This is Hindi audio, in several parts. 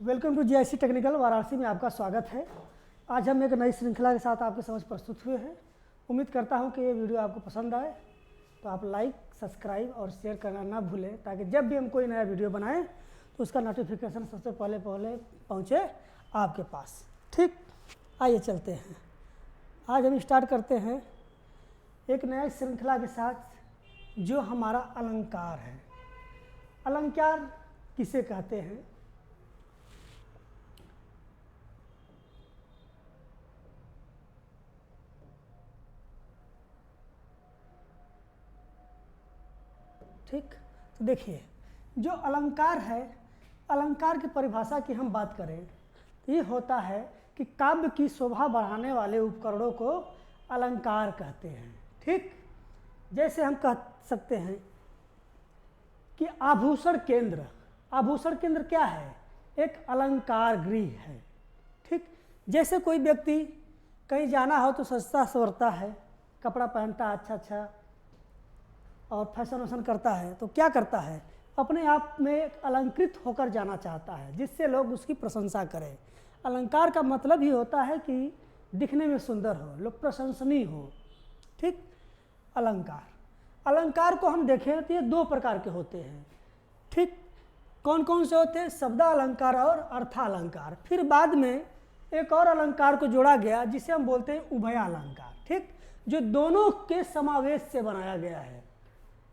Welcome to GIC technical Varanasi में आपका स्वागत है। आज हम एक नई श्रृंखला के साथ आपके समझ प्रस्तुत हुए हैं। उम्मीद करता हूं कि ये वीडियो आपको पसंद आए, तो आप लाइक, सब्सक्राइब और शेयर करना ना भूलें, ताकि जब भी हम कोई नया वीडियो बनाएं तो उसका नोटिफिकेशन सबसे पहले पहुंचे आपके पास। ठीक, आइए चलते हैं। आज हम स्टार्ट करते हैं एक नया श्रृंखला के साथ, जो हमारा अलंकार है। अलंकार किसे कहते हैं? ठीक, तो देखिए, जो अलंकार है, अलंकार की परिभाषा की हम बात करें तो ये होता है कि काव्य की शोभा बढ़ाने वाले उपकरणों को अलंकार कहते हैं। ठीक, जैसे हम कह सकते हैं कि आभूषण केंद्र। आभूषण केंद्र क्या है? एक अलंकार गृह है। ठीक, जैसे कोई व्यक्ति कहीं जाना हो तो सजता संवरता है, कपड़ा पहनता है अच्छा और फैशन वैशन करता है, तो क्या करता है? अपने आप में एक अलंकृत होकर जाना चाहता है, जिससे लोग उसकी प्रशंसा करें। अलंकार का मतलब ही होता है कि दिखने में सुंदर हो, लोग प्रशंसनीय हो। ठीक, अलंकार को हम देखें तो ये दो प्रकार के होते हैं। ठीक, कौन कौन से होते हैं? शब्दालंकार और अर्थालंकार। फिर बाद में एक और अलंकार को जोड़ा गया, जिसे हम बोलते हैं उभयालंकार। ठीक, जो दोनों के समावेश से बनाया गया है,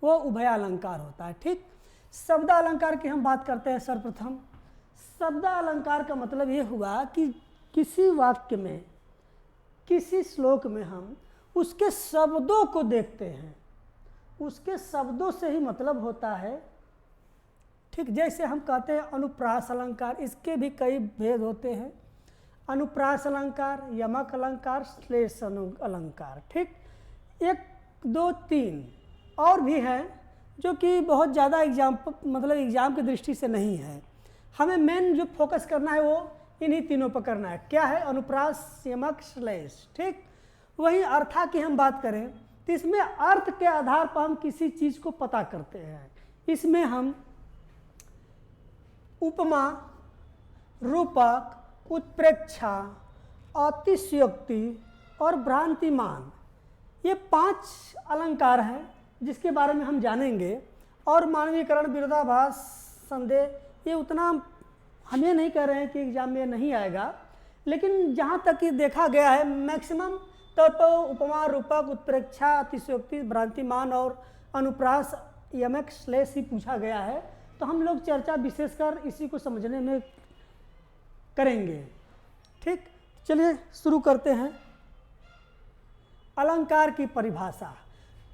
वो उभयालंकार होता है। ठीक, शब्दालंकार की हम बात करते हैं। सर्वप्रथम शब्दालंकार का मतलब ये हुआ कि किसी वाक्य में, किसी श्लोक में हम उसके शब्दों को देखते हैं, उसके शब्दों से ही मतलब होता है। ठीक, जैसे हम कहते हैं अनुप्रास अलंकार, इसके भी कई भेद होते हैं। अनुप्रास अलंकार, यमक अलंकार, श्लेष अलंकार। ठीक, 1, 2, 3 और भी हैं, जो कि बहुत ज़्यादा एग्जाम की दृष्टि से नहीं है। हमें मेन जो फोकस करना है वो इन्हीं तीनों पर करना है। क्या है? अनुप्रास, यमक, श्लेष। ठीक, वहीं अर्था की हम बात करें तो इसमें अर्थ के आधार पर हम किसी चीज़ को पता करते हैं। इसमें हम उपमा, रूपक, उत्प्रेक्षा, अतिशयोक्ति और भ्रांतिमान, ये 5 अलंकार हैं जिसके बारे में हम जानेंगे। और मानवीकरण, विरोधाभास, संदेह, ये उतना हम ये नहीं कह रहे हैं कि एग्जाम में नहीं आएगा, लेकिन जहाँ तक कि देखा गया है मैक्सिमम तौर पर उपमा, रूपक, उत्प्रेक्षा, अतिशयोक्ति, भ्रांतिमान और अनुप्रास, यमक, श्लेष ही पूछा गया है। तो हम लोग चर्चा विशेषकर इसी को समझने में करेंगे। ठीक, चलिए शुरू करते हैं। अलंकार की परिभाषा: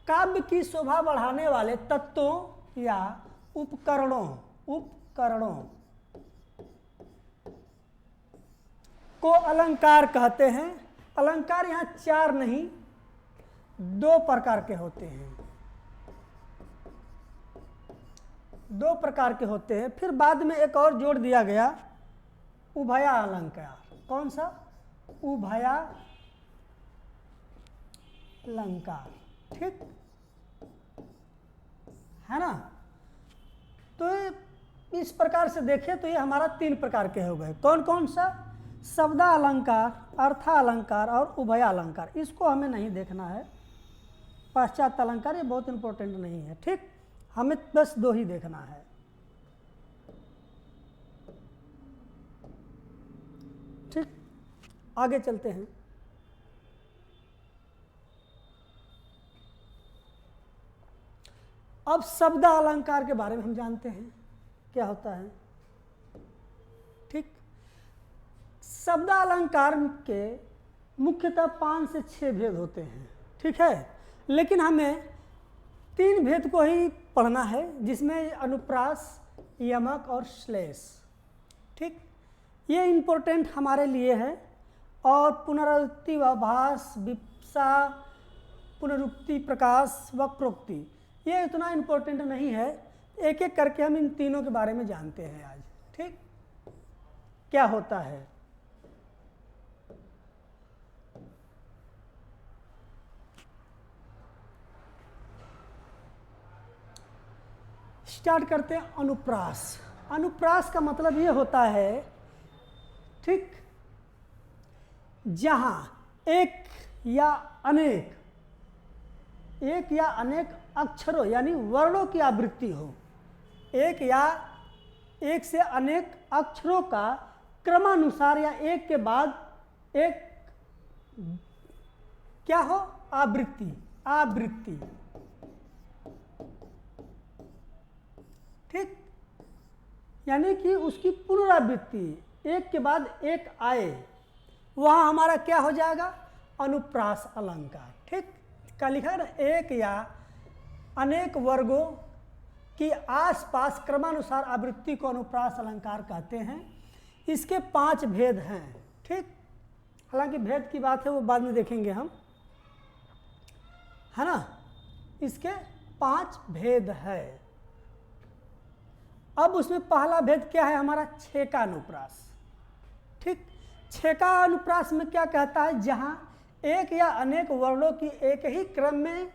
काव्य की शोभा बढ़ाने वाले तत्वों या उपकरणों को अलंकार कहते हैं। अलंकार यहाँ 4 नहीं 2 प्रकार के होते हैं। 2 प्रकार के होते हैं। फिर बाद में एक और जोड़ दिया गया, उभया अलंकार। कौन सा? उभया अलंकार। ठीक है ना? तो इस प्रकार से देखें तो ये हमारा 3 प्रकार के हो गए। कौन कौन सा? शब्दालंकार, अर्थालंकार और उभयालंकार। इसको हमें नहीं देखना है। पाश्चात्य अलंकार ये बहुत इंपॉर्टेंट नहीं है। ठीक, हमें बस 2 ही देखना है। ठीक, आगे चलते हैं। अब शब्द अलंकार के बारे में हम जानते हैं क्या होता है। ठीक, शब्द अलंकार के मुख्यतः 5 से 6 भेद होते हैं। ठीक है, लेकिन हमें 3 भेद को ही पढ़ना है, जिसमें अनुप्रास, यमक और श्लेष। ठीक, ये इम्पोर्टेंट हमारे लिए है। और पुनरुक्ति, आभास, विप्सा, पुनरुक्ति, प्रकाश, वक्रोक्ति, ये इतना इम्पोर्टेंट नहीं है। एक एक करके हम इन तीनों के बारे में जानते हैं आज। ठीक, क्या होता है? स्टार्ट करते हैं अनुप्रास। अनुप्रास का मतलब ये होता है ठीक, जहां एक या अनेक अक्षरों यानी वर्णों की आवृत्ति हो, एक या एक से अनेक अक्षरों का क्रमानुसार या एक के बाद एक क्या हो, आवृत्ति। ठीक, यानी कि उसकी पुनरावृत्ति एक के बाद एक आए, वहां हमारा क्या हो जाएगा, अनुप्रास अलंकार। ठीक, क्या लिखा है ना, एक या अनेक वर्गों की आसपास क्रमानुसार आवृत्ति को अनुप्रास अलंकार कहते हैं। इसके 5 भेद हैं। ठीक, हालांकि भेद की बात है वो बाद में देखेंगे हम, है ना। इसके 5 भेद है। अब उसमें पहला भेद क्या है हमारा, छेका अनुप्रास। ठीक, छेका अनुप्रास में क्या कहता है, जहां एक या अनेक वर्णों की एक ही क्रम में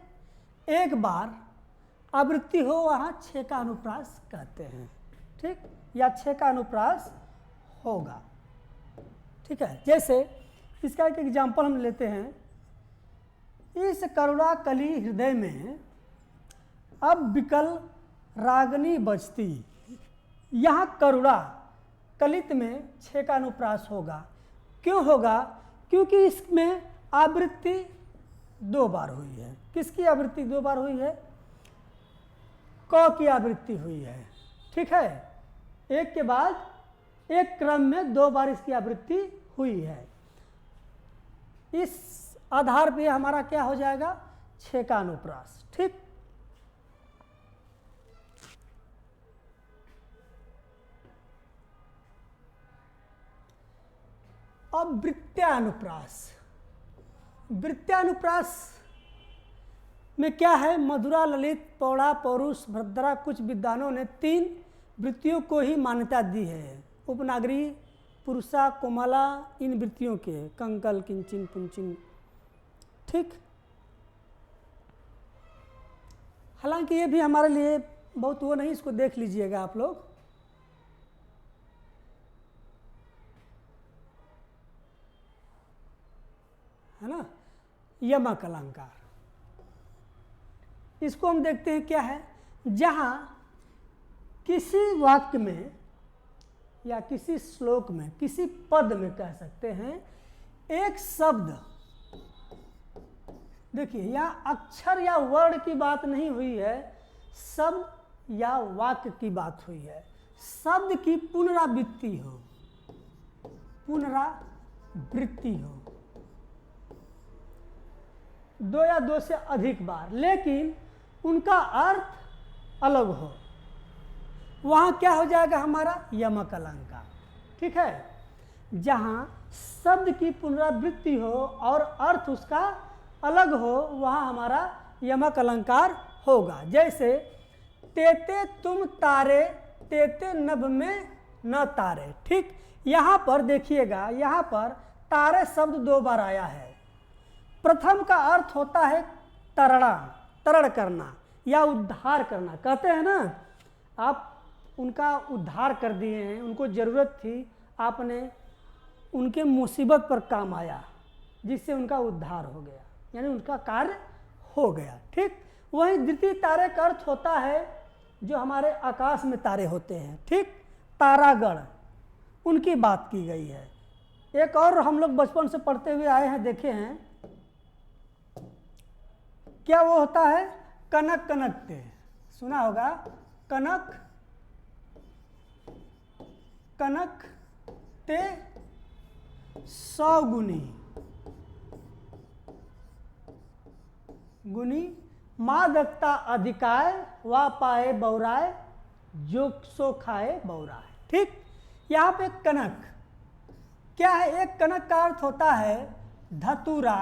एक बार आवृत्ति हो, वहां छेका अनुप्रास कहते हैं। ठीक, या छेका अनुप्रास होगा। ठीक है, जैसे इसका एक एग्जाम्पल हम लेते हैं, इस करुणा कली हृदय में अब विकल रागनी बजती। यहाँ करुणा कलित में छेका अनुप्रास होगा। क्यों होगा, क्योंकि इसमें आवृत्ति 2 बार हुई है। किसकी आवृत्ति 2 बार हुई है, क की आवृत्ति हुई है। ठीक है, एक के बाद एक क्रम में 2 बार इसकी आवृत्ति हुई है। इस आधार पे हमारा क्या हो जाएगा, छेका अनुप्रास। ठीक, अब वृत्त्यानुप्रास। वृत्त्यानुप्रास में क्या है, मधुरा, ललित, पौड़ा, पौरुष, भद्रा कुछ विद्वानों ने 3 वृत्तियों को ही मान्यता दी है। उपनागरी, पुरुषा, कोमला, इन वृत्तियों के, कंकल, किंचिन, पुंचिन। ठीक, हालांकि ये भी हमारे लिए बहुत वो नहीं, इसको देख लीजिएगा आप लोग। है ना, यमक अलंकार, इसको हम देखते हैं क्या है, जहां किसी वाक्य में या किसी श्लोक में, किसी पद में कह सकते हैं, एक शब्द, देखिए यहाँ अक्षर या वर्ण की बात नहीं हुई है, शब्द या वाक्य की बात हुई है। शब्द की पुनरावृत्ति हो, पुनरावृत्ति हो 2 या 2 से अधिक बार, लेकिन उनका अर्थ अलग हो, वहां क्या हो जाएगा हमारा, यमक अलंकार। ठीक है, जहां शब्द की पुनरावृत्ति हो और अर्थ उसका अलग हो, वहां हमारा यमक अलंकार होगा। जैसे तेते तुम तारे, तेते नभ में न तारे। ठीक, यहां पर देखिएगा, यहां पर तारे शब्द 2 बार आया है। प्रथम का अर्थ होता है तरणा, तरण करना या उद्धार करना। कहते हैं ना, आप उनका उद्धार कर दिए हैं, उनको ज़रूरत थी, आपने उनके मुसीबत पर काम आया, जिससे उनका उद्धार हो गया, यानी उनका कार्य हो गया। ठीक, वही द्वितीय तारे का अर्थ होता है जो हमारे आकाश में तारे होते हैं। ठीक, तारागण, उनकी बात की गई है। एक और हम लोग बचपन से पढ़ते हुए आए हैं, देखे हैं, क्या वो होता है, कनक कनकते, सुना होगा, कनक कनक ते 100 गुनी, गुनी मादकता अधिकाय वा पाए बौराए, जो सो खाए बौराए। ठीक, यहाँ पे कनक क्या है, एक कनक का अर्थ होता है धतूरा,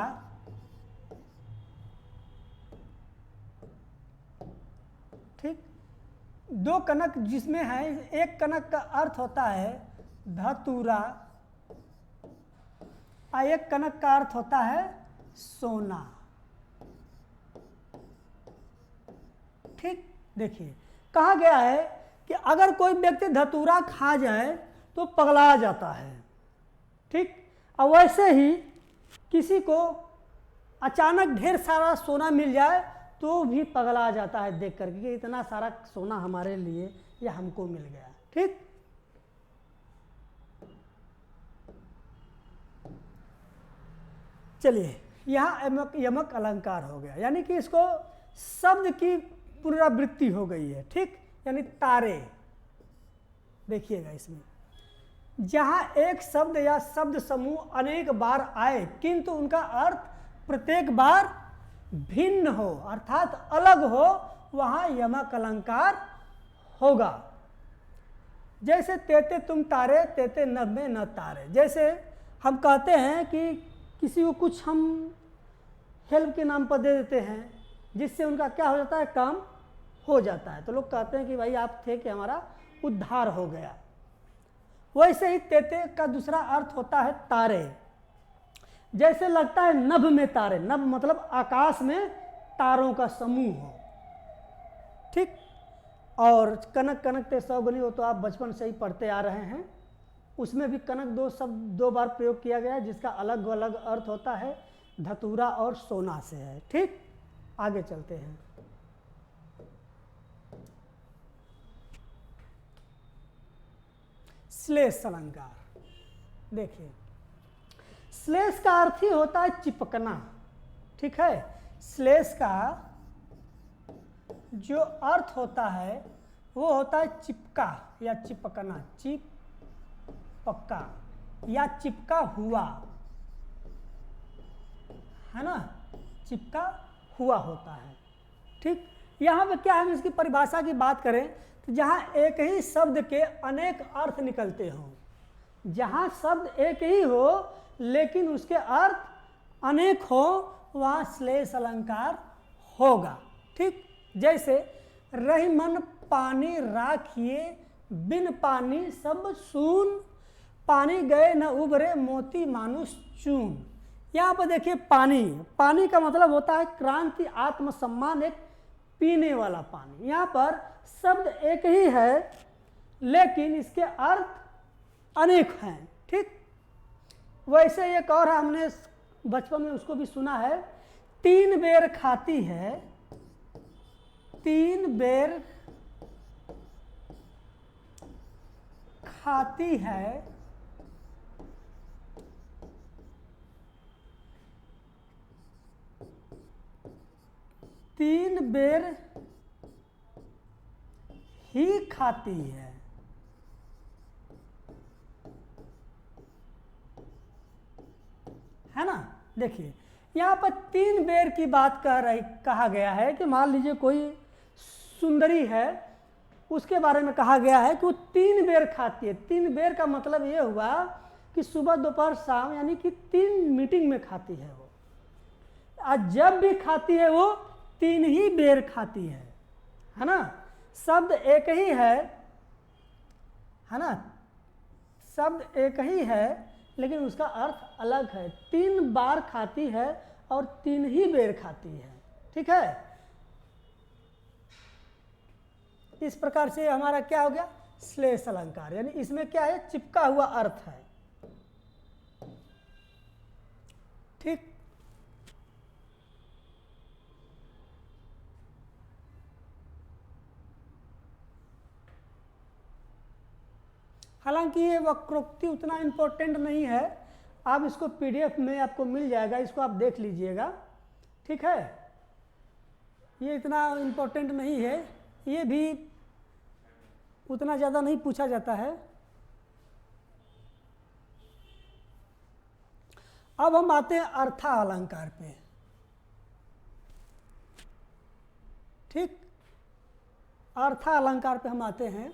ठीक, 2 कनक जिसमें है, एक कनक का अर्थ होता है धतूरा और एक कनक का अर्थ होता है सोना। ठीक, देखिए कहा गया है कि अगर कोई व्यक्ति धतूरा खा जाए तो पगला जाता है। ठीक। और वैसे ही किसी को अचानक ढेर सारा सोना मिल जाए तो भी पगला जाता है देख करके कि इतना सारा सोना हमारे लिए या हमको मिल गया। ठीक। चलिए, यहाँ यमक अलंकार हो गया, यानी कि इसको शब्द की पुनरावृत्ति हो गई है। ठीक, यानी तारे। देखिएगा इसमें जहाँ एक शब्द या शब्द समूह अनेक बार आए किंतु उनका अर्थ प्रत्येक बार भिन्न हो अर्थात अलग हो, वहाँ यमक अलंकार होगा। जैसे तेते तुम तारे तेते नभ में न तारे। जैसे हम कहते हैं कि किसी को कुछ हम हेल्प के नाम पर दे देते हैं जिससे उनका क्या हो जाता है, काम हो जाता है, तो लोग कहते हैं कि भाई आप थे कि हमारा उद्धार हो गया। वैसे ही तेते का दूसरा अर्थ होता है तारे। जैसे लगता है नभ में तारे, नभ मतलब आकाश में तारों का समूह हो। ठीक। और कनक कनक ते सौगनी हो तो आप बचपन से ही पढ़ते आ रहे हैं, उसमें भी कनक दो शब्द 2 बार प्रयोग किया गया जिसका अलग अलग अर्थ होता है, धतूरा और सोना से है। ठीक, आगे चलते हैं। श्लेष अलंकार। देखिए, श्लेष का अर्थ ही होता है चिपकना। ठीक है, श्लेष का जो अर्थ होता है वो होता है चिपका या चिपकना, चिपका या चिपका हुआ, है ना, चिपका हुआ होता है। ठीक। यहाँ पे क्या हम इसकी परिभाषा की बात करें तो जहाँ एक ही शब्द के अनेक अर्थ निकलते हों, जहाँ शब्द एक ही हो लेकिन उसके अर्थ अनेक हो, वहाँ श्लेष अलंकार होगा। ठीक। जैसे रही मन पानी राखिए बिन पानी सब सून, पानी गए न उभरे मोती मानुष चून। यहाँ पर देखिए पानी, पानी का मतलब होता है क्रांति, आत्मसम्मान, एक पीने वाला पानी। यहाँ पर शब्द एक ही है लेकिन इसके अर्थ अनेक हैं। ठीक। वैसे एक और हमने बचपन में उसको भी सुना है, 3 बेर खाती है, 3 बेर खाती है, 3 बेर ही खाती है ना। देखिए यहाँ पर 3 बेर की बात कहा गया है कि मान लीजिए कोई सुंदरी है, उसके बारे में कहा गया है कि वो 3 बेर खाती है। 3 बेर का मतलब ये हुआ कि सुबह दोपहर शाम, यानी कि 3 मीटिंग में खाती है वो। आज जब भी खाती है वो 3 ही बेर खाती है ना। शब्द एक ही है ना, शब्द एक ही है लेकिन उसका अर्थ अलग है। 3 बार खाती है और 3 ही बेर खाती है। ठीक है, इस प्रकार से हमारा क्या हो गया, श्लेष अलंकार, यानी इसमें क्या है, चिपका हुआ अर्थ है। ठीक। हालांकि ये वक्रोक्ति उतना इम्पोर्टेंट नहीं है, आप इसको PDF में आपको मिल जाएगा, इसको आप देख लीजिएगा। ठीक है, ये इतना इम्पोर्टेंट नहीं है, ये भी उतना ज़्यादा नहीं पूछा जाता है। अब हम आते हैं अर्था अलंकार पे। ठीक, अर्था अलंकार पे हम आते हैं,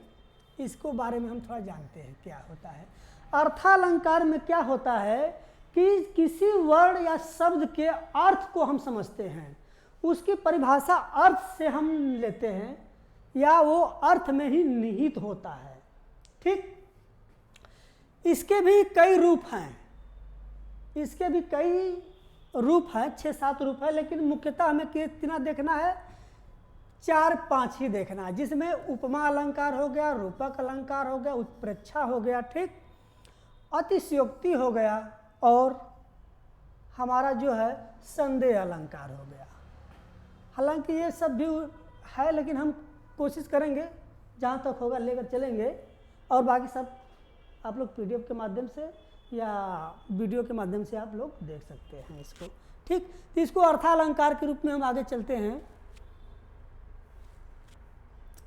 इसको बारे में हम थोड़ा जानते हैं क्या होता है। अर्थालंकार में क्या होता है कि किसी वर्ण या शब्द के अर्थ को हम समझते हैं, उसकी परिभाषा अर्थ से हम लेते हैं या वो अर्थ में ही निहित होता है। ठीक। इसके भी कई रूप हैं, इसके भी कई रूप हैं, 6-7 रूप है, लेकिन मुख्यतः हमें कितना देखना है, 4-5 ही देखना है, जिसमें उपमा अलंकार हो गया, रूपक अलंकार हो गया, उत्प्रेक्षा हो गया। ठीक। अतिशयोक्ति हो गया और हमारा जो है संदेह अलंकार हो गया। हालांकि ये सब भी है, लेकिन हम कोशिश करेंगे जहाँ तक होगा लेकर चलेंगे, और बाकी सब आप लोग PDF के माध्यम से या वीडियो के माध्यम से आप लोग देख सकते हैं इसको। ठीक, तो इसको अर्थालंकार के रूप में हम आगे चलते हैं।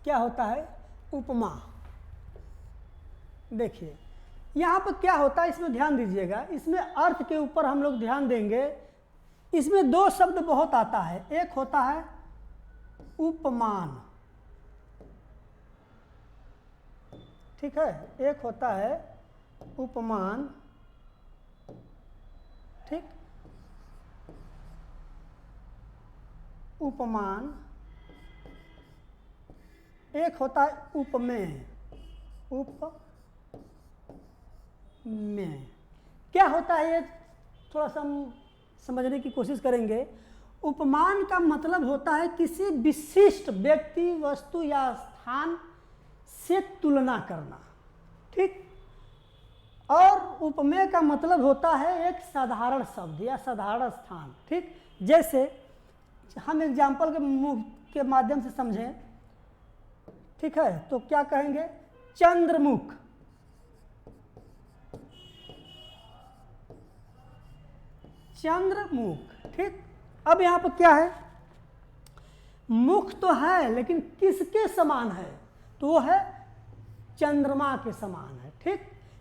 क्या होता है उपमा। देखिए यहाँ पर क्या होता है, इसमें ध्यान दीजिएगा। इसमें अर्थ के ऊपर हम लोग ध्यान देंगे। इसमें दो शब्द बहुत आता है। एक होता है उपमान, ठीक है, एक होता है उपमान, ठीक, उपमान। एक होता है उपमेय। उपमेय क्या होता है, ये थोड़ा सा हम समझने की कोशिश करेंगे। उपमान का मतलब होता है किसी विशिष्ट व्यक्ति, वस्तु या स्थान से तुलना करना, ठीक। और उपमेय का मतलब होता है एक साधारण शब्द या साधारण स्थान, ठीक। जैसे हम एग्जाम्पल के माध्यम से समझें, ठीक है, तो क्या कहेंगे, चंद्रमुख। चंद्रमुख, ठीक। अब यहाँ पर क्या है, मुख तो है लेकिन किसके समान है, तो वो है चंद्रमा के समान है, ठीक।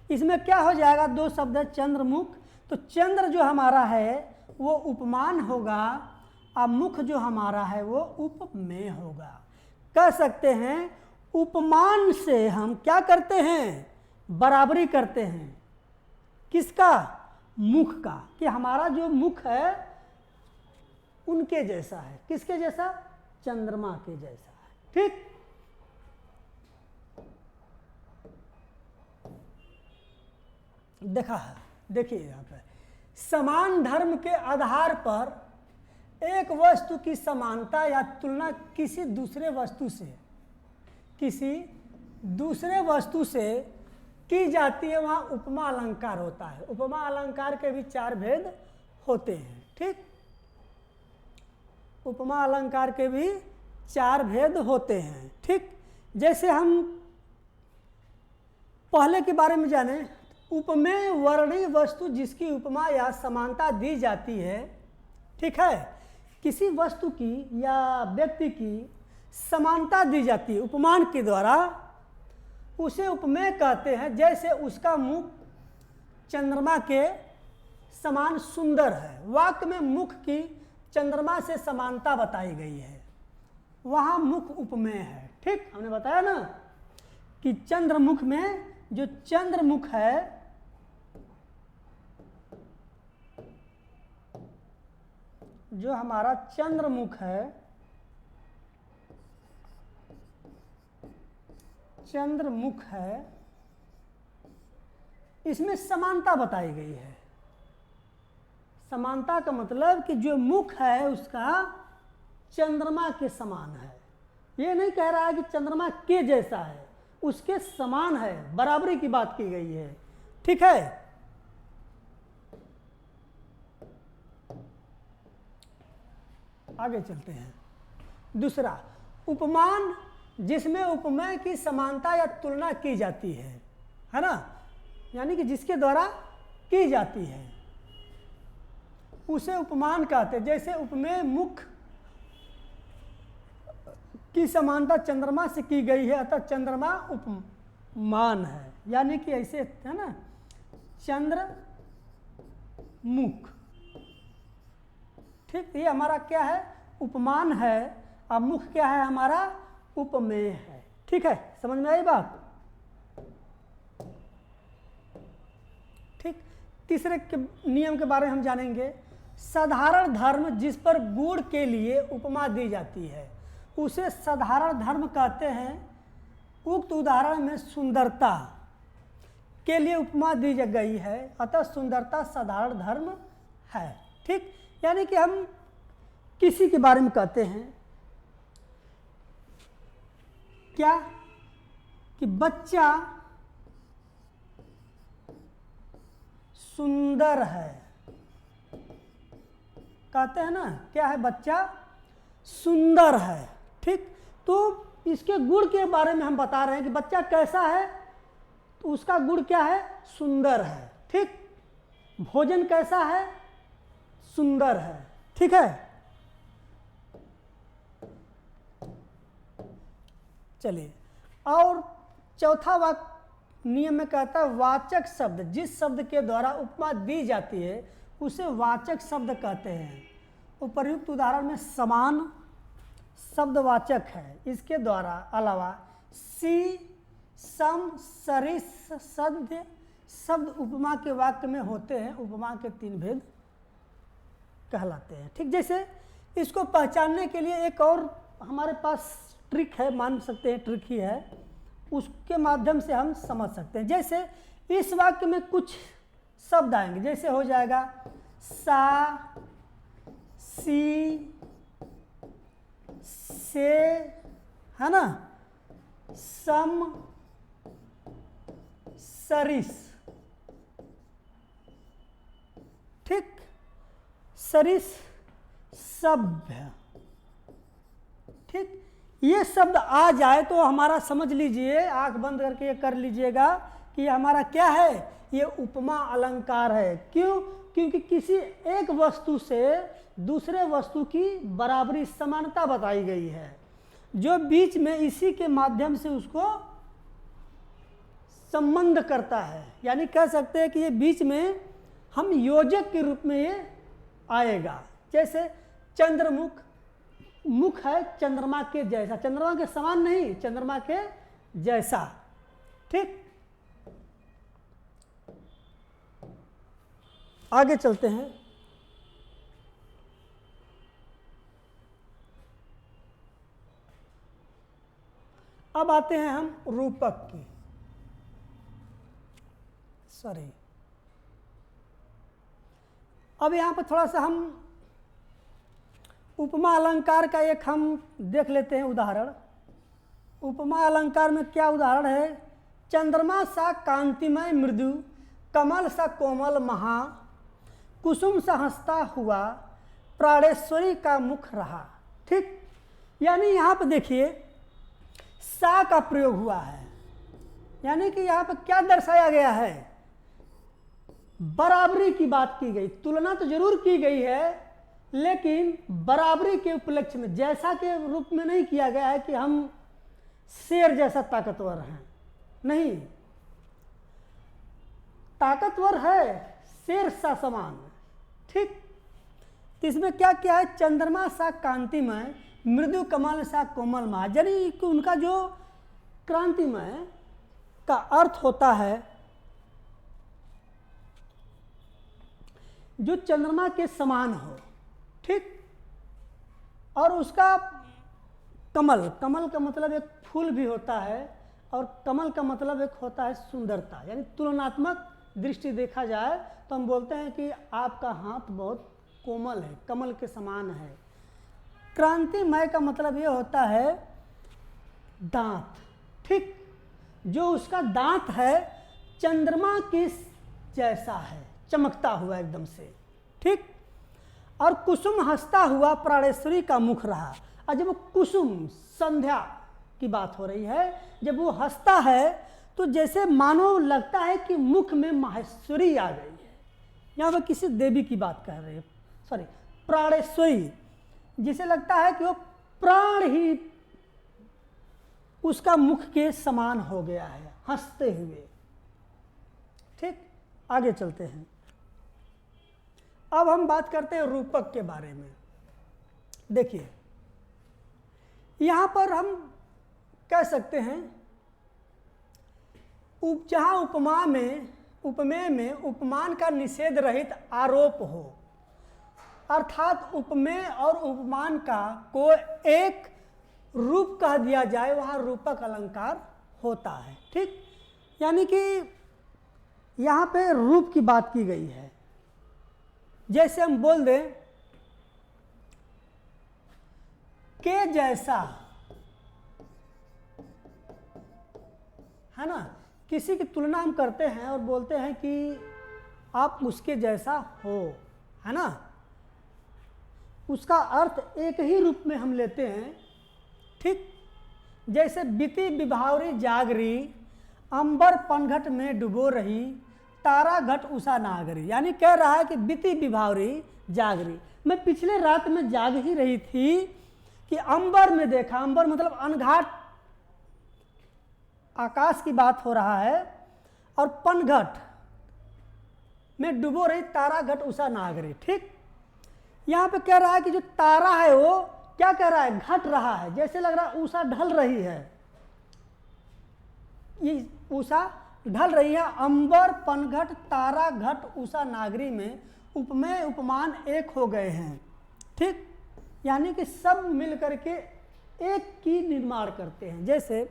इसमें क्या हो जाएगा, दो शब्द है चंद्रमुख, तो चंद्र जो हमारा है वो उपमान होगा और मुख जो हमारा है वो उपमेय होगा। कह सकते हैं उपमान से हम क्या करते हैं, बराबरी करते हैं, किसका, मुख का, कि हमारा जो मुख है उनके जैसा है। किसके जैसा, चंद्रमा के जैसा है, ठीक। देखा है, देखिए यहाँ पर समान धर्म के आधार पर एक वस्तु की समानता या तुलना किसी दूसरे वस्तु से की जाती है, वहाँ उपमा अलंकार होता है। उपमा अलंकार के भी चार भेद होते हैं, ठीक। उपमा अलंकार के भी चार भेद होते हैं, ठीक। जैसे हम पहले के बारे में जाने, उपमेय वर्णीय वस्तु जिसकी उपमा या समानता दी जाती है, ठीक है, किसी वस्तु की या व्यक्ति की समानता दी जाती है उपमान के द्वारा, उसे उपमेय कहते हैं। जैसे उसका मुख चंद्रमा के समान सुंदर है, वाक्य में मुख की चंद्रमा से समानता बताई गई है, वहाँ मुख उपमेय है, ठीक। हमने बताया ना कि चंद्रमुख में जो चंद्रमुख है जो हमारा चंद्रमुख है, चंद्रमुख है, इसमें समानता बताई गई है। समानता का मतलब कि जो मुख है उसका चंद्रमा के समान है। ये नहीं कह रहा है कि चंद्रमा के जैसा है, उसके समान है, बराबरी की बात की गई है, ठीक है। आगे चलते हैं। दूसरा, उपमान जिसमें उपमेय की समानता या तुलना की जाती है ना, यानी कि जिसके द्वारा की जाती है उसे उपमान कहते हैं। जैसे उपमेय मुख की समानता चंद्रमा से की गई है, अतः चंद्रमा उपमान है, यानी कि ऐसे है ना, चंद्र मुख, ठीक। ये हमारा क्या है, उपमान है, और मुख क्या है हमारा, उपमेय है, ठीक है। समझ में आई बात, ठीक। तीसरे के नियम के बारे में हम जानेंगे। साधारण धर्म जिस पर गुण के लिए उपमा दी जाती है उसे साधारण धर्म कहते हैं। उक्त उदाहरण में सुंदरता के लिए उपमा दी गई है, अतः सुंदरता साधारण धर्म है, ठीक। यानी कि हम किसी के बारे में कहते हैं क्या, कि बच्चा सुंदर है, कहते हैं ना क्या है, बच्चा सुंदर है। ठीक, तो इसके गुण के बारे में हम बता रहे हैं कि बच्चा कैसा है, तो उसका गुण क्या है, सुंदर है। ठीक, भोजन कैसा है, सुंदर है। ठीक है, चलिए, और चौथा वाक्य नियम में कहता है वाचक शब्द, जिस शब्द के द्वारा उपमा दी जाती है उसे वाचक शब्द कहते हैं। उपर्युक्त उदाहरण में समान शब्दवाचक है, इसके द्वारा अलावा सी, सम, सरिस शब्द उपमा के वाक्य में होते हैं। उपमा के 3 भेद कहलाते हैं। ठीक, जैसे इसको पहचानने के लिए एक और हमारे पास ट्रिक है, मान सकते हैं ट्रिक ही है, उसके माध्यम से हम समझ सकते हैं। जैसे इस वाक्य में कुछ शब्द आएंगे, जैसे हो जाएगा सा, सी, से, है ना, सम, सरिस। ठीक, सरिस, सभ्य। ठीक, ये शब्द आ जाए तो हमारा समझ लीजिए, आंख बंद करके ये कर लीजिएगा कि ये हमारा क्या है, ये उपमा अलंकार है। क्यों? क्योंकि किसी एक वस्तु से दूसरे वस्तु की बराबरी, समानता बताई गई है, जो बीच में इसी के माध्यम से उसको संबंध करता है। यानी कह सकते हैं कि ये बीच में हम योजक के रूप में ये आएगा। जैसे चंद्रमुख, मुख है चंद्रमा के जैसा, चंद्रमा के समान नहीं, चंद्रमा के जैसा। ठीक, आगे चलते हैं। अब आते हैं हम रूपक की, सॉरी, अब यहां पर थोड़ा सा हम उपमा अलंकार का एक हम देख लेते हैं उदाहरण। उपमा अलंकार में क्या उदाहरण है, चंद्रमा सा कांतिमय मृदु, कमल सा कोमल महा, कुसुम सा हंसता हुआ, प्राणेश्वरी का मुख रहा। ठीक, यानी यहाँ पर देखिए सा का प्रयोग हुआ है, यानी कि यहाँ पर क्या दर्शाया गया है, बराबरी की बात की गई। तुलना तो जरूर की गई है, लेकिन बराबरी के उपलक्ष्य में, जैसा के रूप में नहीं किया गया है कि हम शेर जैसा ताकतवर हैं, नहीं, ताकतवर है शेर सा समान। ठीक, तो इसमें क्या क्या है, चंद्रमा सा कांतिमय, मृदु कमल सा कोमल महा, यानी कि उनका जो क्रांतिमय का अर्थ होता है जो चंद्रमा के समान हो। ठीक, और उसका कमल, कमल का मतलब एक फूल भी होता है, और कमल का मतलब एक होता है सुंदरता, यानी तुलनात्मक दृष्टि देखा जाए तो हम बोलते हैं कि आपका हाथ बहुत कोमल है, कमल के समान है। क्रांतिमय का मतलब ये होता है दांत। ठीक, जो उसका दांत है चंद्रमा के जैसा है, चमकता हुआ एकदम से। ठीक, और कुसुम हंसता हुआ, प्राणेश्वरी का मुख रहा। और जब वो कुसुम, संध्या की बात हो रही है, जब वो हंसता है तो जैसे मानो लगता है कि मुख में माहेश्वरी आ गई है। यहाँ पर किसी देवी की बात कर रहे हैं, सॉरी, प्राणेश्वरी, जिसे लगता है कि वो प्राण ही उसका मुख के समान हो गया है हंसते हुए। ठीक, आगे चलते हैं। अब हम बात करते हैं रूपक के बारे में। देखिए, यहां पर हम कह सकते हैं जहां उपमेय में उपमान का निषेध रहित आरोप हो, अर्थात उपमेय और उपमान का को एक रूप कह दिया जाए, वहां रूपक अलंकार होता है। ठीक, यानी कि यहां पे रूप की बात की गई है। जैसे हम बोल दें के जैसा, है ना, किसी की तुलना हम करते हैं और बोलते हैं कि आप उसके जैसा हो, है ना। उसका अर्थ एक ही रूप में हम लेते हैं, ठीक। जैसे बीती विभावरी जागरी, अंबर पनघट में डुबो रही, तारा घट उषा नागरी। यानी कह रहा है कि बीती विभावरी जागरी, मैं पिछले रात में जाग ही रही थी कि अंबर में देखा, अंबर मतलब अनघाट आकाश की बात हो रहा है, और पनघट में डुबो रही, तारा घट उषा नागरी, ठीक। यहां पे कह रहा है कि जो तारा है वो क्या कह रहा है, घट रहा है, जैसे लग रहा है उषा ढल रही है, ये उषा ढल रही है। अंबर पनघट तारा घट उषा नागरी में उपमेय उपमान एक हो गए हैं, ठीक। यानी कि सब मिल करके एक की निर्माण करते हैं। जैसे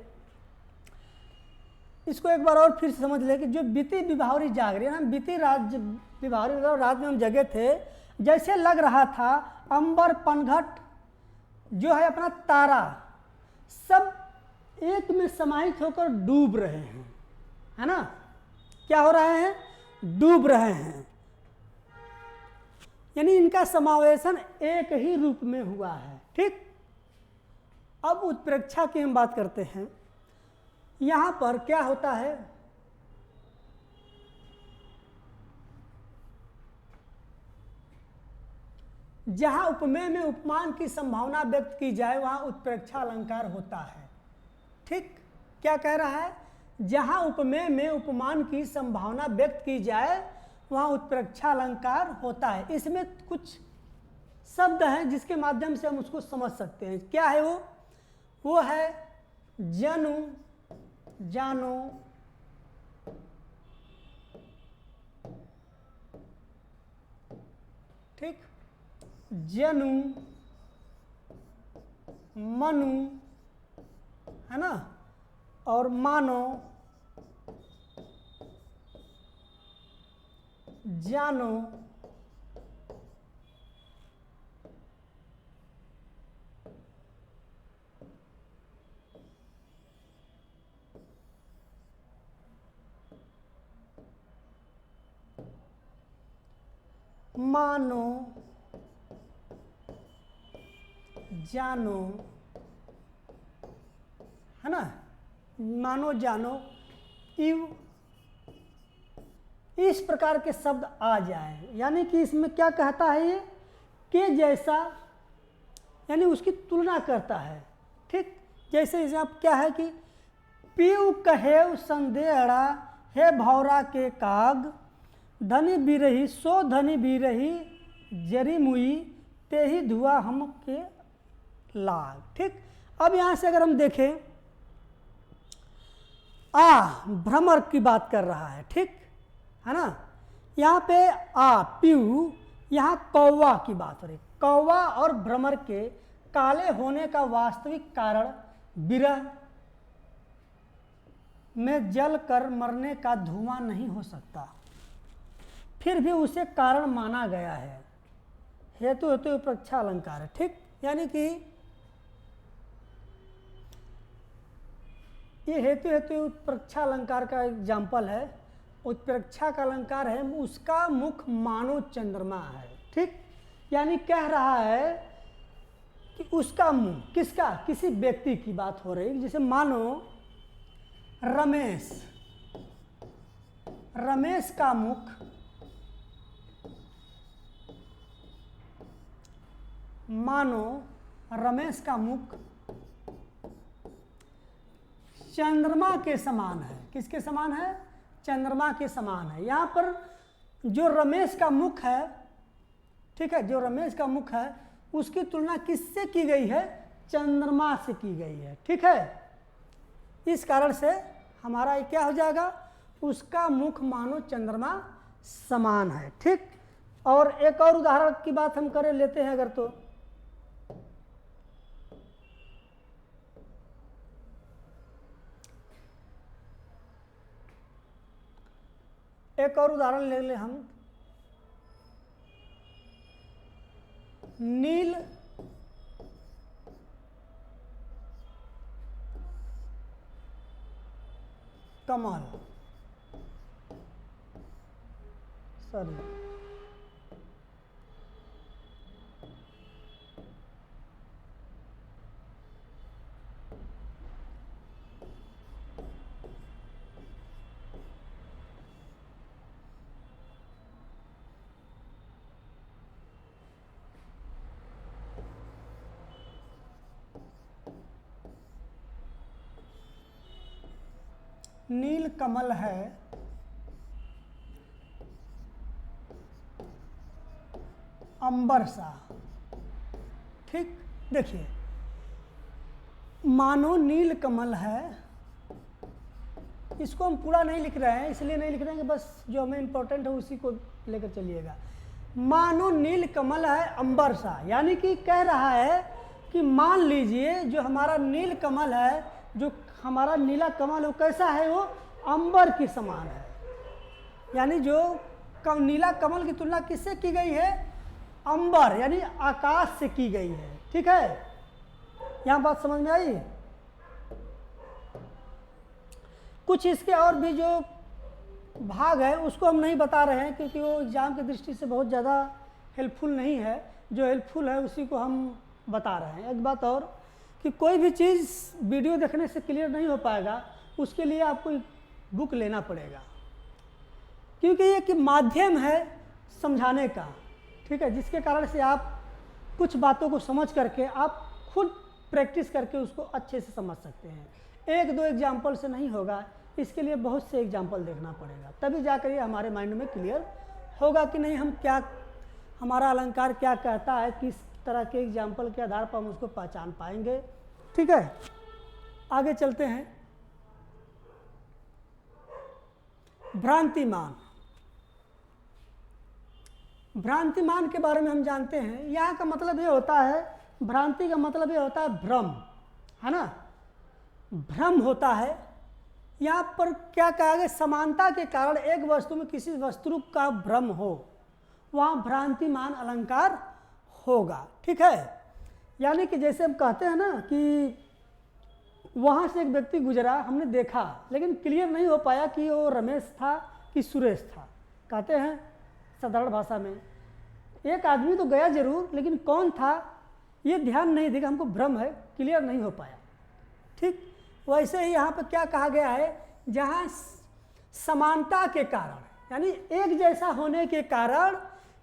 इसको एक बार और फिर समझ ले कि जो बीती विभावरी जागरी है ना, बीती रात विभावरी मतलब रात में हम जगे थे, जैसे लग रहा था अंबर पनघट जो है अपना तारा सब एक में समाहित होकर डूब रहे हैं, है ना। क्या हो रहे हैं, डूब रहे हैं, यानी इनका समावेशन एक ही रूप में हुआ है, ठीक। अब उत्प्रेक्षा की हम बात करते हैं। यहां पर क्या होता है, जहां उपमेय में उपमान की संभावना व्यक्त की जाए वहां उत्प्रेक्षा अलंकार होता है, ठीक। क्या कह रहा है, जहां उपमेय में उपमान की संभावना व्यक्त की जाए वहां उत्प्रेक्षा अलंकार होता है। इसमें कुछ शब्द हैं जिसके माध्यम से हम उसको समझ सकते हैं। क्या है वो है जनु, जानो, ठीक, जनु, मनु, है ना, और मानो, जानो, मानो, जानो, है ना, मानो, जानो, इव, इस प्रकार के शब्द आ जाए। यानी कि इसमें क्या कहता है ये, के जैसा, यानी उसकी तुलना करता है, ठीक। जैसे आप क्या है कि पीऊ कहे संदेहड़ा है भौरा के काग, धनी बिरही सो धनी बिरही जरी मुई, ते ही धुआ हम के लाग, ठीक। अब यहां से अगर हम देखें, भ्रमर की बात कर रहा है, ठीक है ना। यहाँ पे पीऊ, यहाँ कौवा की बात हो रही। कौवा और भ्रमर के काले होने का वास्तविक कारण विरह में जल कर मरने का धुआं नहीं हो सकता, फिर भी उसे कारण माना गया है। हेतु हेतु उत्प्रेक्षा अलंकार है, ठीक। यानी कि ये हेतु हेतु उत्प्रेक्षा अलंकार का एग्जाम्पल है। उत्प्रेक्षा का अलंकार है, उसका मुख मानो चंद्रमा है, ठीक। यानी कह रहा है कि उसका मुंह, किसका, किसी व्यक्ति की बात हो रही। जैसे मानो रमेश, रमेश का मुख मानो रमेश का मुख चंद्रमा के समान है। किसके समान है, चंद्रमा के समान है। यहां पर जो रमेश का मुख है, ठीक है, जो रमेश का मुख है उसकी तुलना किससे की गई है, चंद्रमा से की गई है, ठीक है। इस कारण से हमारा क्या हो जाएगा, उसका मुख मानो चंद्रमा समान है, ठीक। और एक और उदाहरण की बात हम करें, लेते हैं अगर, तो एक और उदाहरण ले ले हम, नील कमल, सॉरी, नील कमल है अंबर सा। ठीक, देखिए, मानो नील कमल है, इसको हम पूरा नहीं लिख रहे हैं, इसलिए नहीं लिख रहे हैं कि बस जो हमें इंपॉर्टेंट है उसी को लेकर चलिएगा। मानो नील कमल है अंबर सा, यानी कि कह रहा है कि मान लीजिए जो हमारा नील कमल है, जो हमारा नीला कमल, वो कैसा है, वो अंबर की समान है। यानी जो नीला कमल की तुलना किससे की गई है, अंबर यानी आकाश से की गई है। ठीक है, यहाँ बात समझ में आई। कुछ इसके और भी जो भाग है उसको हम नहीं बता रहे हैं, क्योंकि वो एग्जाम की दृष्टि से बहुत ज़्यादा हेल्पफुल नहीं है। जो हेल्पफुल है उसी को हम बता रहे हैं। एक बात और कि कोई भी चीज़ वीडियो देखने से क्लियर नहीं हो पाएगा, उसके लिए आपको बुक लेना पड़ेगा, क्योंकि ये कि माध्यम है समझाने का। ठीक है, जिसके कारण से आप कुछ बातों को समझ करके आप खुद प्रैक्टिस करके उसको अच्छे से समझ सकते हैं। एक दो एग्जाम्पल से नहीं होगा, इसके लिए बहुत से एग्जाम्पल देखना पड़ेगा, तभी जाकर ये हमारे माइंड में क्लियर होगा कि नहीं, हम क्या, हमारा अलंकार क्या कहता है, किस तरह के एग्जाम्पल के आधार पर हम उसको पहचान पाएंगे। ठीक है, आगे चलते हैं। भ्रांतिमान। भ्रांतिमान के बारे में हम जानते हैं, यहाँ का मतलब ये होता है, भ्रांति का मतलब ये होता है भ्रम, है ना, भ्रम होता है। यहाँ पर क्या कहा गया, समानता के कारण एक वस्तु में किसी वस्तु का भ्रम हो, वहाँ भ्रांतिमान अलंकार होगा। ठीक है, यानी कि जैसे हम कहते हैं ना कि वहाँ से एक व्यक्ति गुजरा, हमने देखा, लेकिन क्लियर नहीं हो पाया कि वो रमेश था कि सुरेश था। कहते हैं साधारण भाषा में, एक आदमी तो गया जरूर, लेकिन कौन था ये ध्यान नहीं देगा, हमको भ्रम है, क्लियर नहीं हो पाया। ठीक, वैसे ही यहाँ पर क्या कहा गया है, जहाँ समानता के कारण, यानी एक जैसा होने के कारण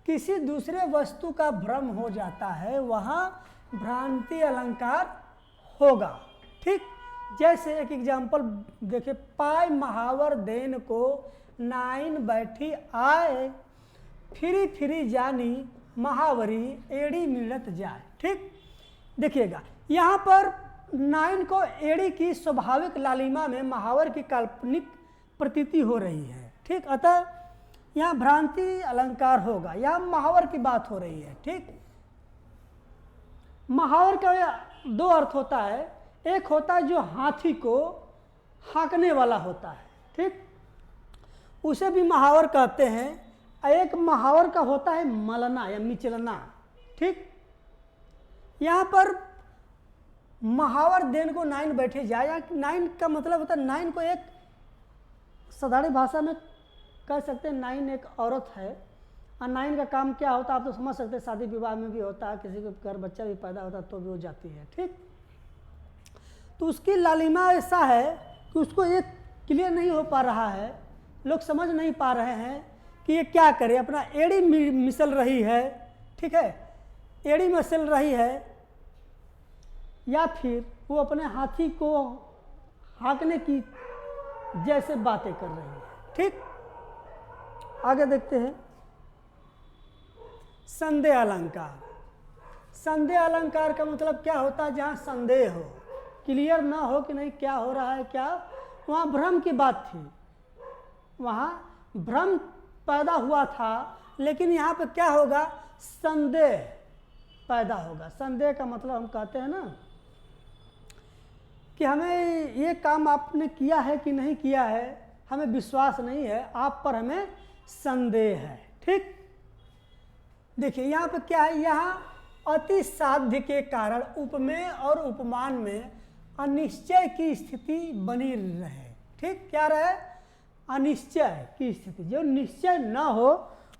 किसी दूसरे वस्तु का भ्रम हो जाता है, वहाँ भ्रांति अलंकार होगा। ठीक, जैसे एक एग्जाम्पल देखे, पाय महावर देन को नाइन बैठी आए, फिरी फिरी जानी महावरी एड़ी मिलत जाए। ठीक, देखिएगा यहाँ पर नाइन को एड़ी की स्वाभाविक लालिमा में महावर की काल्पनिक प्रतीति हो रही है। ठीक, अतः यहाँ भ्रांति अलंकार होगा, यहाँ महावर की बात हो रही है। ठीक, महावर का दो अर्थ होता है, एक होता है जो हाथी को हाँकने वाला होता है, ठीक, उसे भी महावर कहते हैं। एक महावर का होता है मलना या मिचलना। ठीक, यहाँ पर महावर देन को नाइन बैठे जाए, या नाइन का मतलब होता है, नाइन को एक साधारण भाषा में कह सकते हैं, नाइन एक औरत है, और नाइन का काम क्या होता है आप तो समझ सकते हैं, शादी विवाह में भी होता है, किसी के घर बच्चा भी पैदा होता है तो भी वो जाती है। ठीक, तो उसकी लालिमा ऐसा है कि उसको ये क्लियर नहीं हो पा रहा है, लोग समझ नहीं पा रहे हैं कि ये क्या करे, अपना एड़ी मिसल रही है। ठीक है, एड़ी मसल रही है, या फिर वो अपने हाथी को हाँकने की जैसे बातें कर रही है। ठीक, आगे देखते हैं संदेह अलंकार। संदेह अलंकार का मतलब क्या होता है, जहाँ संदेह हो, क्लियर ना हो कि नहीं क्या हो रहा है, क्या, वहाँ भ्रम की बात थी, वहाँ भ्रम पैदा हुआ था, लेकिन यहाँ पे क्या होगा, संदेह पैदा होगा। संदेह का मतलब हम कहते हैं ना कि हमें ये काम आपने किया है कि नहीं किया है, हमें विश्वास नहीं है, आप पर हमें संदेह है। ठीक, देखिए यहाँ पे क्या है, यहाँ अति साध्य के कारण उपमेय और उपमान में अनिश्चय की स्थिति बनी रहे। ठीक, क्या रहे, अनिश्चय की स्थिति, जो निश्चय न हो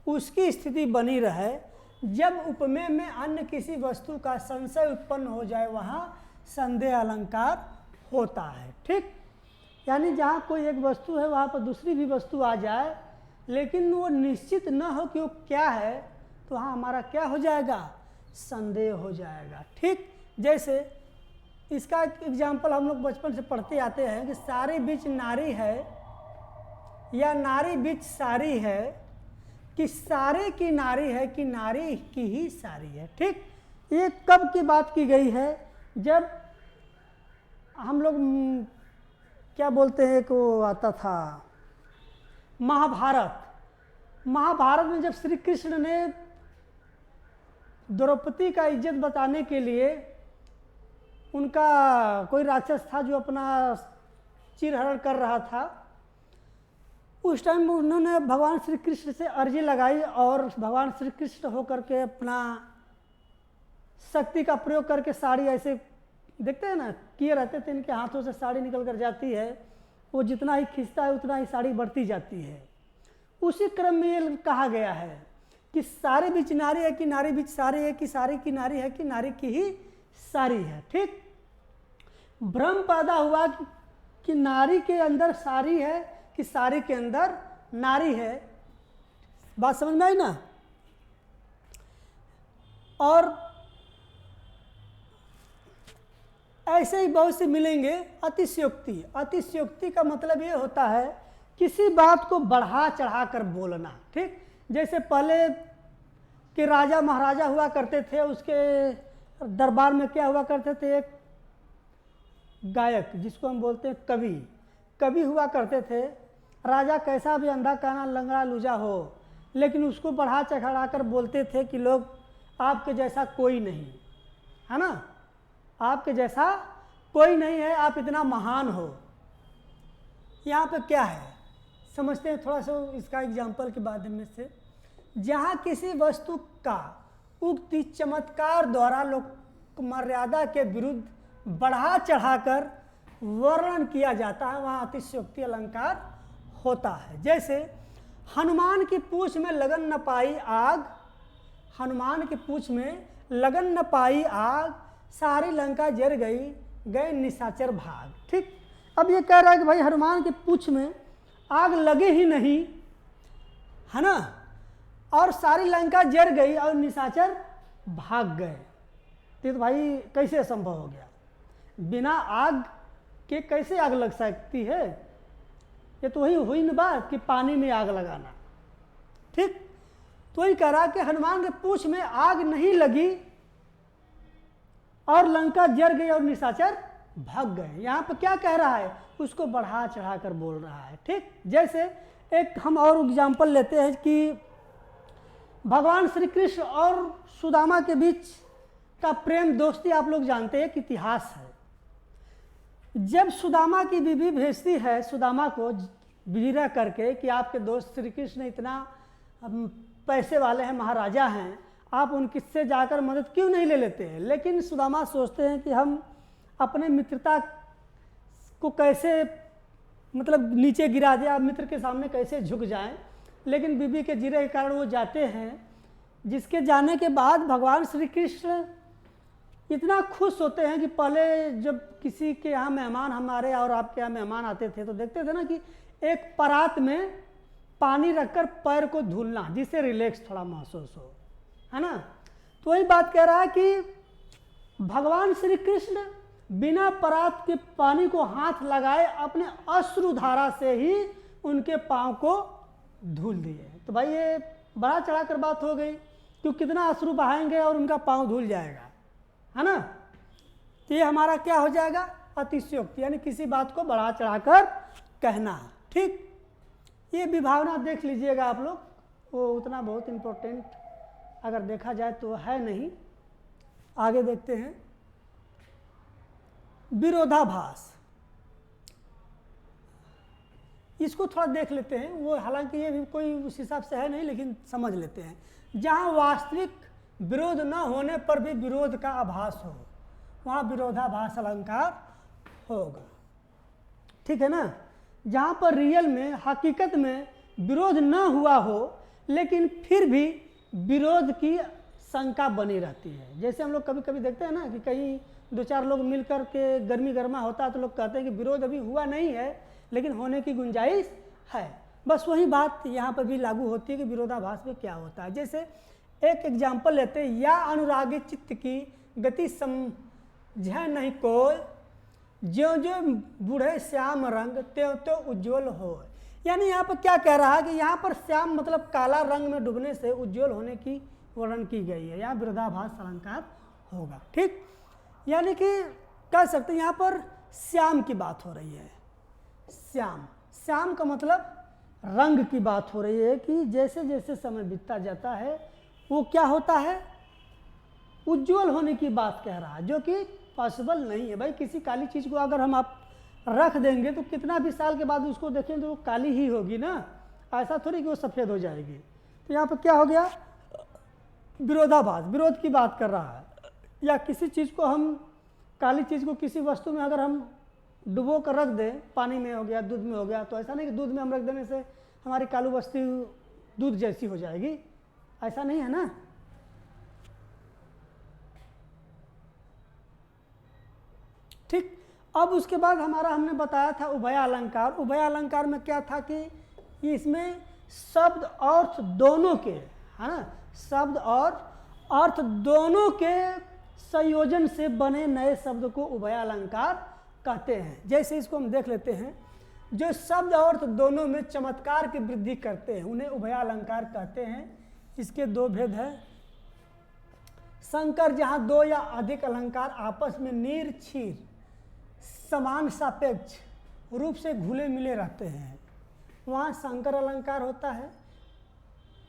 उसकी स्थिति बनी रहे। जब उपमेय में अन्य किसी वस्तु का संशय उत्पन्न हो जाए वहाँ संदेह अलंकार होता है। ठीक, यानी जहाँ कोई एक वस्तु है वहाँ पर दूसरी भी वस्तु आ जाए लेकिन वो निश्चित न हो कि वो क्या है, तो वहाँ हमारा क्या हो जाएगा, संदेह हो जाएगा। ठीक, जैसे इसका एक एग्जाम्पल हम लोग बचपन से पढ़ते आते हैं कि सारी बीच नारी है या नारी बीच सारी है, कि सारे की नारी है कि नारी की ही सारी है। ठीक, ये कब की बात की गई है, जब हम लोग क्या बोलते हैं कि वो आता था महाभारत में जब श्री कृष्ण ने द्रौपदी का इज्जत बताने के लिए, उनका कोई राक्षस था जो अपना चिरहरण कर रहा था, उस टाइम उन्होंने भगवान श्री कृष्ण से अर्जी लगाई और भगवान श्री कृष्ण होकर के अपना शक्ति का प्रयोग करके साड़ी ऐसे देखते हैं ना किए रहते थे, इनके हाथों से साड़ी निकल कर जाती है, वो जितना ही खींचता है उतना ही साड़ी बढ़ती जाती है। उसी क्रम में ये कहा गया है कि सारे बीच नारी है कि नारी बीच सारी है, कि सारी की नारी है कि नारी की ही सारी है। ठीक, भ्रम पैदा हुआ कि नारी के अंदर सारी है कि सारी के अंदर नारी है। बात समझ में आई ना। और ऐसे ही बहुत से मिलेंगे अतिशयोक्ति। अतिशयोक्ति का मतलब ये होता है किसी बात को बढ़ा चढ़ा कर बोलना। ठीक, जैसे पहले के राजा महाराजा हुआ करते थे, उसके दरबार में क्या हुआ करते थे, एक गायक जिसको हम बोलते हैं कवि हुआ करते थे। राजा कैसा भी अंधा काना लंगड़ा लूजा हो, लेकिन उसको बढ़ा चढ़ा कर बोलते थे कि लोग आपके जैसा कोई नहीं है ना, आपके जैसा कोई नहीं है, आप इतना महान हो। यहाँ पे क्या है समझते हैं थोड़ा सा इसका एग्जाम्पल के माध्यम से। जहाँ किसी वस्तु का उक्ति चमत्कार द्वारा लोक मर्यादा के विरुद्ध बढ़ा चढ़ाकर वर्णन किया जाता है, वहाँ अतिशयोक्ति अलंकार होता है। जैसे हनुमान की पूंछ में लगन न पाई आग, हनुमान की पूंछ में लगन न पाई आग, सारी लंका जर गई, गए निशाचर भाग। ठीक, अब ये कह रहा है कि भाई हनुमान की पूंछ में आग लगे ही नहीं है ना, और सारी लंका जर गई और निशाचर भाग गए। तो भाई कैसे संभव हो गया, बिना आग के कैसे आग लग सकती है। ये तो वही हुई ना बात कि पानी में आग लगाना। ठीक, तो वही कह रहा कि हनुमान के पूंछ में आग नहीं लगी और लंका जर गई और निशाचर भाग गए। यहाँ पे क्या कह रहा है, उसको बढ़ा चढ़ा कर बोल रहा है। ठीक, जैसे एक हम और एग्जाम्पल लेते हैं कि भगवान श्री कृष्ण और सुदामा के बीच का प्रेम दोस्ती आप लोग जानते हैं कि इतिहास है। जब सुदामा की बीवी भेजती है सुदामा को विरह करके कि आपके दोस्त श्री कृष्ण इतना पैसे वाले हैं, महाराजा हैं, आप उनसे जाकर मदद क्यों नहीं ले लेते हैं। लेकिन सुदामा सोचते हैं कि हम अपने मित्रता को कैसे मतलब नीचे गिरा दिया, मित्र के सामने कैसे झुक जाएं। लेकिन बीबी के जिरे के कारण वो जाते हैं, जिसके जाने के बाद भगवान श्री कृष्ण इतना खुश होते हैं कि पहले जब किसी के यहाँ मेहमान हमारे और आपके यहाँ मेहमान आते थे तो देखते थे ना कि एक परात में पानी रखकर पैर को धुलना, जिससे रिलैक्स थोड़ा महसूस हो, है ना। तो वही बात कह रहा है कि भगवान श्री कृष्ण बिना परात के पानी को हाथ लगाए अपने अश्रुधारा से ही उनके पाँव को धुल दिए। तो भाई ये बड़ा चढ़ा कर बात हो गई, क्यों कितना अश्रु बहाएंगे और उनका पाँव धुल जाएगा, है ना। तो ये हमारा क्या हो जाएगा, अतिशयोक्ति, यानी किसी बात को बढ़ा चढ़ाकर कहना। ठीक, ये विभावना देख लीजिएगा आप लोग, वो उतना बहुत इम्पोर्टेंट अगर देखा जाए तो है नहीं। आगे देखते हैं विरोधाभास, इसको थोड़ा देख लेते हैं। वो हालांकि ये भी कोई उस हिसाब से है नहीं, लेकिन समझ लेते हैं। जहाँ वास्तविक विरोध न होने पर भी विरोध का आभास हो, वहाँ विरोधाभास अलंकार होगा। ठीक है ना। जहाँ पर रियल में हकीकत में विरोध न हुआ हो लेकिन फिर भी विरोध की शंका बनी रहती है। जैसे हम लोग कभी कभी देखते हैं ना कि कहीं दो चार लोग मिलकर के गर्मी गर्मा होता है तो लोग कहते हैं कि विरोध अभी हुआ नहीं है लेकिन होने की गुंजाइश है। बस वही बात यहाँ पर भी लागू होती है कि विरोधाभास में क्या होता है। जैसे एक एग्जाम्पल लेते हैं, या अनुरागी चित्त की गति समझै नहीं कोई, ज्यों ज्यों बूढ़े श्याम रंग त्यों त्यों उज्ज्वल हो। यानी यहाँ पर क्या कह रहा है कि यहाँ पर श्याम मतलब काला रंग में डूबने से उज्ज्वल होने की वर्णन की गई है। यहाँ विरोधाभास अलंकार होगा। ठीक, यानी कि कह सकते हैं यहाँ पर श्याम की बात हो रही है। श्याम, श्याम का मतलब रंग की बात हो रही है कि जैसे जैसे समय बीतता जाता है वो क्या होता है, उज्जवल होने की बात कह रहा है, जो कि पॉसिबल नहीं है। भाई किसी काली चीज़ को अगर हम आप रख देंगे तो कितना भी साल के बाद उसको देखें तो वो काली ही होगी ना, ऐसा थोड़ी कि वो सफ़ेद हो जाएगी। तो यहाँ पर क्या हो गया, विरोधाभास, विरोध की बात कर रहा है। या किसी चीज़ को हम, काली चीज़ को किसी वस्तु में अगर हम डुबो कर रख दें, पानी में हो गया, दूध में हो गया, तो ऐसा नहीं कि दूध में हम रख देने से हमारी काली वस्तु दूध जैसी हो जाएगी, ऐसा नहीं है ना। ठीक, अब उसके बाद हमने बताया था उभय अलंकार। उभय अलंकार में क्या था कि इसमें शब्द अर्थ दोनों के, है ना, शब्द और अर्थ दोनों के संयोजन से बने नए शब्द को उभय अलंकार कहते हैं। जैसे इसको हम देख लेते हैं, जो शब्द और अर्थ दोनों में चमत्कार की वृद्धि करते हैं उन्हें उभय अलंकार कहते हैं। इसके दो भेद हैं। संकर, जहाँ दो या अधिक अलंकार आपस में नीर छीर समान सापेक्ष रूप से घुले मिले रहते हैं, वहाँ संकर अलंकार होता है।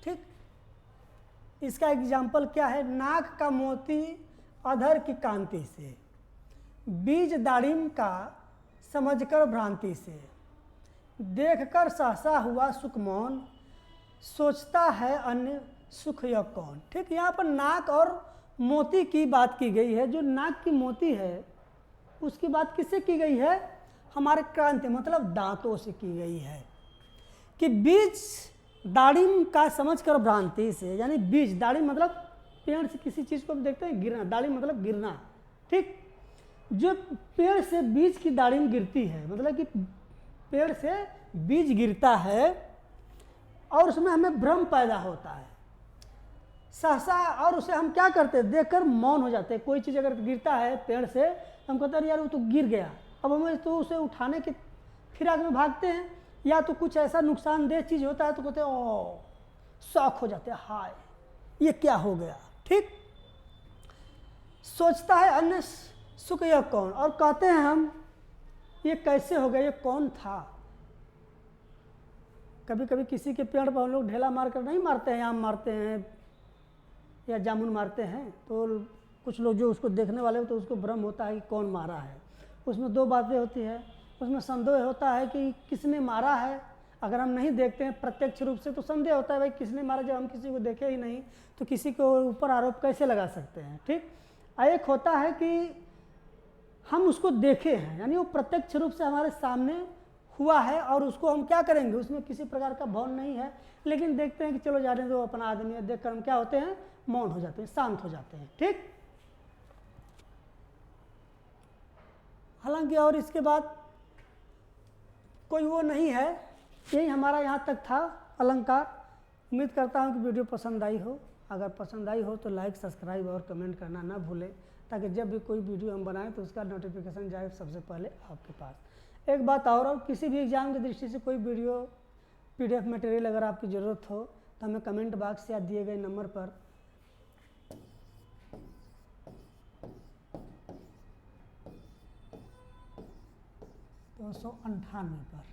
ठीक, इसका एग्जाम्पल क्या है, नाक का मोती अधर की कांति से, बीज दाड़िम का समझकर भ्रांति से, देखकर सहसा हुआ सुख मौन, सोचता है अन्य सुख यह कौन। ठीक, यहाँ पर नाक और मोती की बात की गई है। जो नाक की मोती है उसकी बात किससे की गई है, हमारे क्रांति मतलब दांतों से की गई है। कि बीज दाड़िम का समझकर भ्रांति से, यानी बीज, दाड़िम मतलब पेड़ से किसी चीज़ को हम देखते हैं गिरना, दाड़िम मतलब गिरना। ठीक, जो पेड़ से बीज की दाड़िम गिरती है, मतलब कि पेड़ से बीज गिरता है और उसमें हमें भ्रम पैदा होता है, सहसा, और उसे हम क्या करते हैं, देखकर मौन हो जाते हैं। कोई चीज़ अगर गिरता है पेड़ से, हम कहते हैं यार वो तो गिर गया, अब हमें तो उसे उठाने के फिराक में भागते हैं। या तो कुछ ऐसा नुकसानदेह चीज़ होता है तो कहते हैं ओ, शौक हो जाते हैं, हाय ये क्या हो गया। ठीक, सोचता है अन्य सुख यह कौन, और कहते हैं हम ये कैसे हो गया, ये कौन था। कभी कभी किसी के पेड़ पर हम लोग ढेला मार कर नहीं मारते हैं, आम मारते हैं या जामुन मारते हैं, तो कुछ लोग जो उसको देखने वाले हो तो उसको भ्रम होता है कि कौन मारा है। उसमें दो बातें होती है, उसमें संदेह होता है कि किसने मारा है। अगर हम नहीं देखते हैं प्रत्यक्ष रूप से तो संदेह होता है भाई किसने मारा, जब हम किसी को देखे ही नहीं तो किसी को ऊपर आरोप कैसे लगा सकते हैं। ठीक, एक होता है कि हम उसको देखे हैं, यानी वो प्रत्यक्ष रूप से हमारे सामने हुआ है और उसको हम क्या करेंगे, उसमें किसी प्रकार का भौन नहीं है, लेकिन देखते हैं कि चलो जाने दो, अपना आदमी है, देखकर हम क्या होते हैं, मौन हो जाते हैं, शांत हो जाते हैं। ठीक, हालांकि और इसके बाद कोई वो नहीं है, यही हमारा यहाँ तक था अलंकार। उम्मीद करता हूँ कि वीडियो पसंद आई हो। अगर पसंद आई हो तो लाइक, सब्सक्राइब और कमेंट करना ना भूलें, ताकि जब भी कोई वीडियो हम बनाएं तो उसका नोटिफिकेशन जाए सबसे पहले आपके पास। एक बात और किसी भी एग्जाम की दृष्टि से कोई वीडियो PDF मटेरियल अगर आपकी ज़रूरत हो तो हमें कमेंट बॉक्स या दिए गए नंबर पर तो 298 पर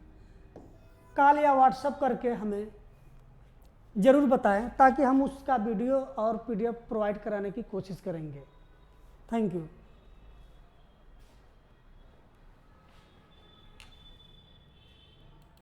कॉल या व्हाट्सएप करके हमें ज़रूर बताएं, ताकि हम उसका वीडियो और PDF प्रोवाइड कराने की कोशिश करेंगे। Thank you.